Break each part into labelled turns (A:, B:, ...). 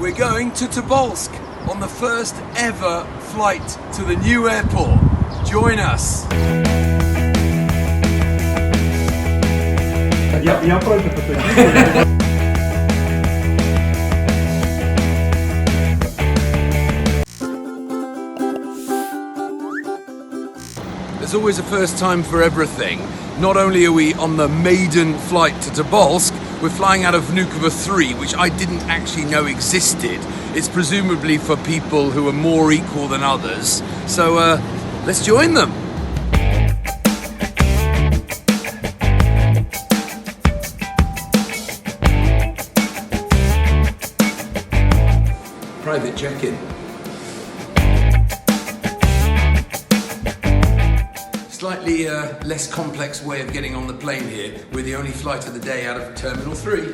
A: We're going to Tobolsk on the first ever flight to the new airport. Join us.
B: Я против этого.
A: There's always a first time for everything. Not only are we on the maiden flight to Tobolsk, we're flying out of Vnukovo 3, which I didn't actually know existed. It's presumably for people who are more equal than others. So let's join them. Private check-in. Slightly less complex way of getting on the plane here. We're the only flight of the day out of Terminal 3.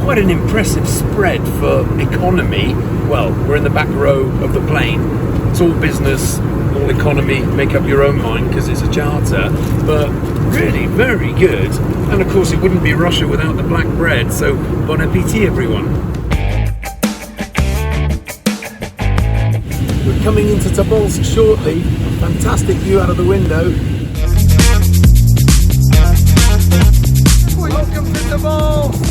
A: Quite an impressive spread for economy. Well, we're in the back row of the plane. It's all business, all economy, make up your own mind because it's a charter, but really very good. And of course it wouldn't be Russia without the black bread, so bon appetit everyone. We're coming into Tobolsk shortly. Fantastic view out of the window. Welcome to Tobolsk!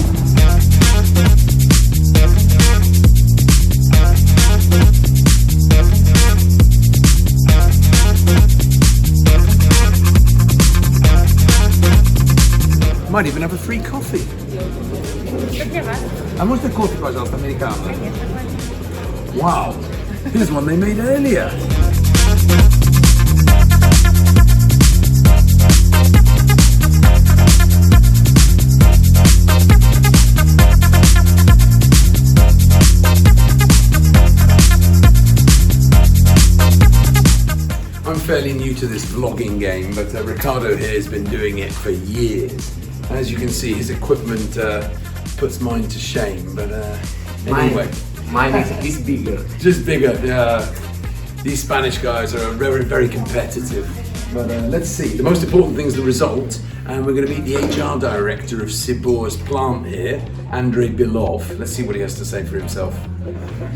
A: Might even have a free coffee. А можно кофе, пожалуйста, американо? Wow, here's one they made earlier. I'm fairly new to this vlogging game, but Ricardo here has been doing it for years. As you can see, his equipment puts mine to shame, but anyway.
C: Mine is bigger.
A: Just bigger, yeah. These Spanish guys are very, very competitive. But let's see. The most important thing is the result, and we're going to meet the HR director of Sibur's plant here, Andrei Belov. Let's see what he has to say for himself.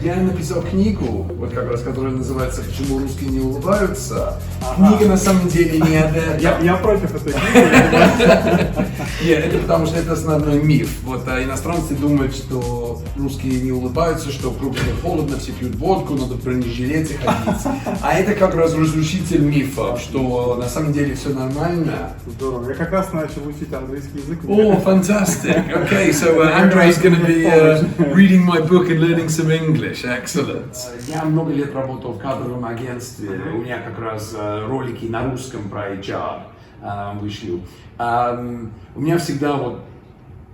D: Я написал книгу, вот как раз, которая называется «Почему русские не улыбаются». Книга на самом деле не об этом.
B: Я против этой книги.
D: Нет, это потому что это основной миф. Вот иностранцы думают, что русские не улыбаются, что кругом холодно, все пьют водку, надо в бронежилете ходить. А это как раз разрушитель мифа, что на самом деле все нормально.
B: Здорово. Я как раз начал учить английский язык.
A: Oh, fantastic. Okay, so Andrei's going to be reading my book and learning some English. Excellent.
D: Я много лет работал в кадровом агентстве. У меня как раз ролики на русском про HR вышли. У меня всегда вот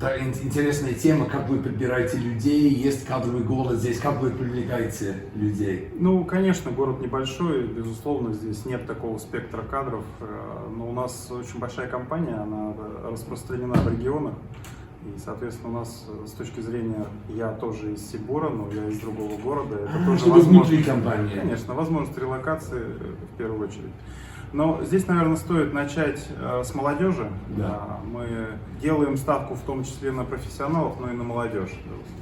D: интересная тема, как вы подбираете людей, есть кадровый голод здесь, как вы привлекаете людей?
B: Ну, конечно, город небольшой, безусловно, здесь нет такого спектра кадров, но у нас очень большая компания, она распространена в регионах, и, соответственно, у нас с точки зрения, я тоже из Сибура, но я из другого города, это тоже
D: возможность внутри компании.
B: Конечно, возможность релокации в первую очередь. Но здесь, наверное, стоит начать с молодежи.
D: Да.
B: Мы делаем ставку в том числе на профессионалов, но и на молодежь,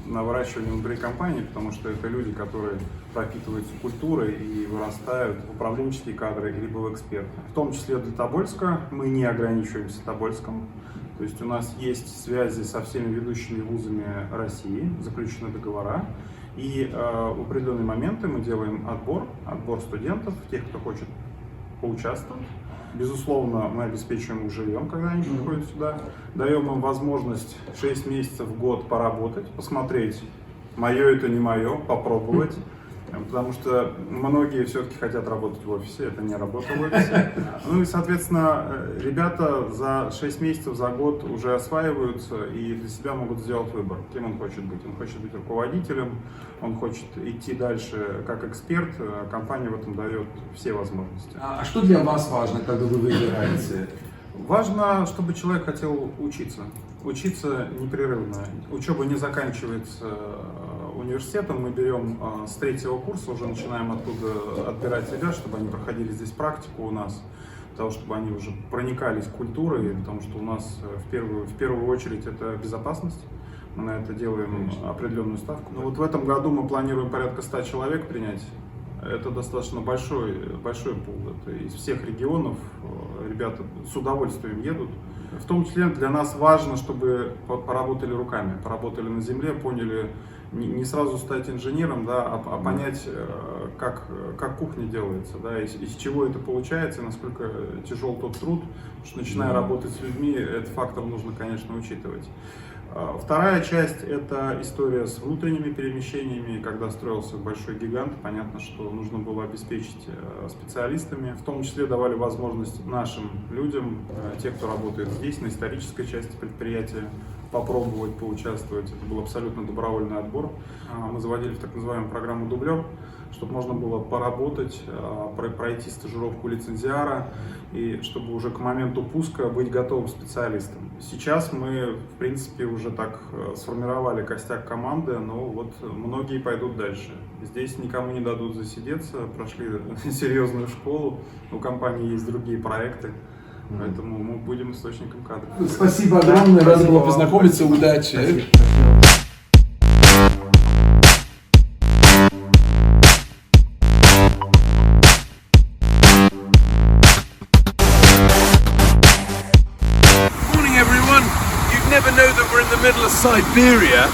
B: на выращивание внутри компании, потому что это люди, которые пропитываются культурой и вырастают в управленческие кадры либо в эксперты. В том числе для Тобольска мы не ограничиваемся Тобольском. То есть у нас есть связи со всеми ведущими вузами России, заключены договора. И в определенные моменты мы делаем отбор студентов, тех, кто хочет поучаствовать. Безусловно, мы обеспечиваем их жильем, когда они приходят сюда. Даем им возможность 6 месяцев в год поработать, посмотреть, мое это не мое, попробовать. Потому что многие все-таки хотят работать в офисе, это не работа в офисе. Ну и, соответственно, ребята за 6 месяцев, за год уже осваиваются и для себя могут сделать выбор, кем он хочет быть. Он хочет быть руководителем, он хочет идти дальше как эксперт, компания в этом дает все возможности.
D: А что для вас важно, когда вы выбираете?
B: Важно, чтобы человек хотел учиться. Учиться непрерывно. Учеба не заканчивается университетом. Мы берем с 3-го курса, уже начинаем оттуда отбирать ребят, чтобы они проходили здесь практику у нас, для того, чтобы они уже проникались культурой, потому что у нас в первую очередь это безопасность. Мы на это делаем определенную ставку. Но вот в этом году мы планируем порядка 100 человек принять. Это достаточно большой пул. Это из всех регионов ребята с удовольствием едут. В том числе для нас важно, чтобы поработали руками, поработали на земле, поняли, не сразу стать инженером, да, а понять, как кухня делается, да, из чего это получается, насколько тяжел тот труд. Потому что начиная работать с людьми, этот фактор нужно, конечно, учитывать. Вторая часть – это история с внутренними перемещениями. Когда строился большой гигант, понятно, что нужно было обеспечить специалистами. В том числе давали возможность нашим людям, те, кто работает здесь, на исторической части предприятия, попробовать поучаствовать. Это был абсолютно добровольный отбор. Мы заводили так называемую программу «Дублер», чтобы можно было поработать, пройти стажировку лицензиара, и чтобы уже к моменту пуска быть готовым специалистом. Сейчас мы, в принципе, уже так сформировали костяк команды, но вот многие пойдут дальше. Здесь никому не дадут засидеться, прошли серьезную школу, у компании есть другие проекты, поэтому мы будем источником кадров.
D: Спасибо огромное, рад был познакомиться, удачи.
A: Never know that we're in the middle of Siberia.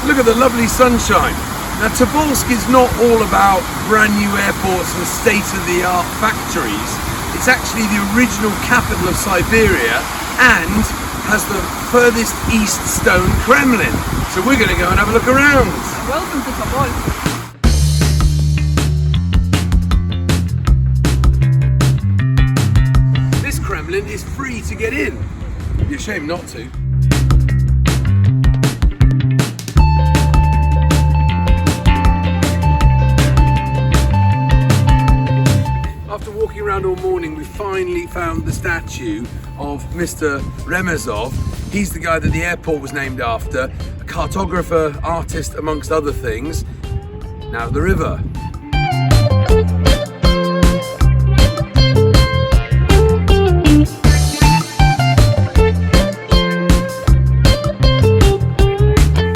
A: Look at the lovely sunshine. Now Tobolsk is not all about brand new airports and state-of-the-art factories. It's actually the original capital of Siberia and has the furthest east stone Kremlin. So we're going to go and have a look around.
E: Welcome to Tobolsk.
A: This Kremlin is free to get in. It'd be a shame not to. After walking around all morning, we finally found the statue of Mr. Remezov. He's the guy that the airport was named after, a cartographer, artist, amongst other things. Now the river.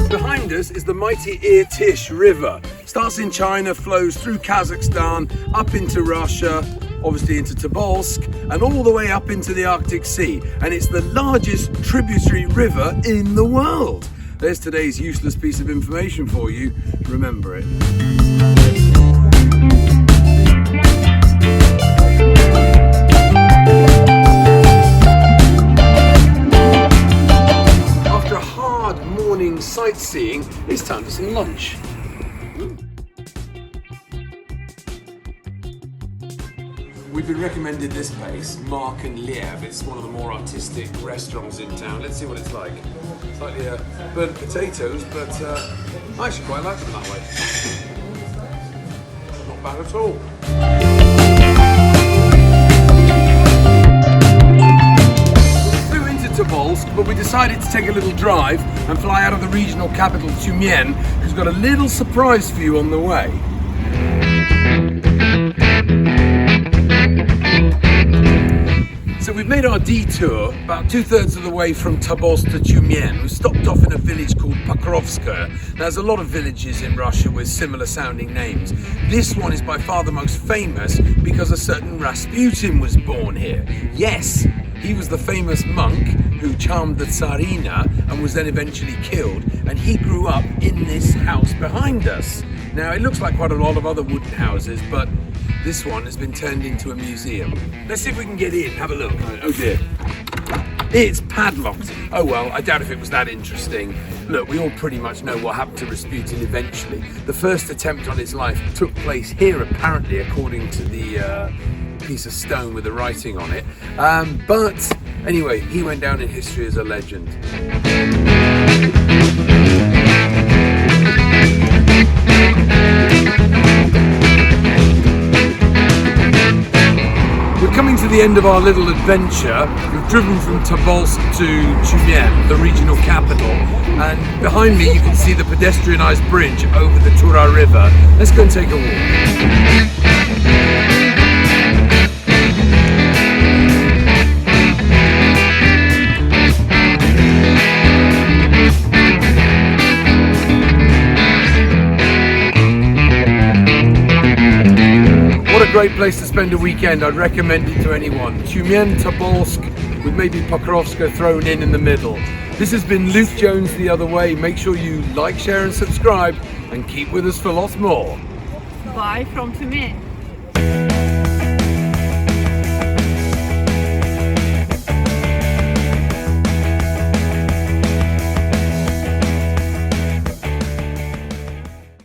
A: Behind us is the mighty Irtysh river. Starts in China, flows through Kazakhstan, up into Russia, obviously into Tobolsk, and all the way up into the Arctic Sea. And it's the largest tributary river in the world. There's today's useless piece of information for you. Remember it. After a hard morning sightseeing, it's time for some lunch. We've been recommended this place, Mark and Liev. It's one of the more artistic restaurants in town. Let's see what it's like. Slightly burnt potatoes, but I actually quite like them that way. Not bad at all. We flew into Tobolsk, but we decided to take a little drive and fly out of the regional capital, Tyumen, who's got a little surprise for you on the way. So we've made our detour about 2/3 of the way from Tobolsk to Tyumen. We've stopped off in a village called Pokrovskaya. There's a lot of villages in Russia with similar sounding names. This one is by far the most famous because a certain Rasputin was born here. Yes, he was the famous monk who charmed the Tsarina and was then eventually killed, and he grew up in this house behind us. Now it looks like quite a lot of other wooden houses, but this one has been turned into a museum. Let's see if we can get in, have a look. Oh dear. It's padlocked. Oh well, I doubt if it was that interesting. Look, we all pretty much know what happened to Rasputin eventually. The first attempt on his life took place here, apparently, according to the piece of stone with the writing on it. But anyway, he went down in history as a legend. We're coming to the end of our little adventure. We've driven from Tobolsk to Tyumen, the regional capital, and behind me you can see the pedestrianised bridge over the Tura River. Let's go and take a walk. What a great place to spend a weekend. I'd recommend it to anyone. Tyumen, Tobolsk, with maybe Pokrovska thrown in the middle. This has been Luke Jones The Other Way. Make sure you like, share and subscribe, and keep with us for lots more.
E: Bye from Tyumen.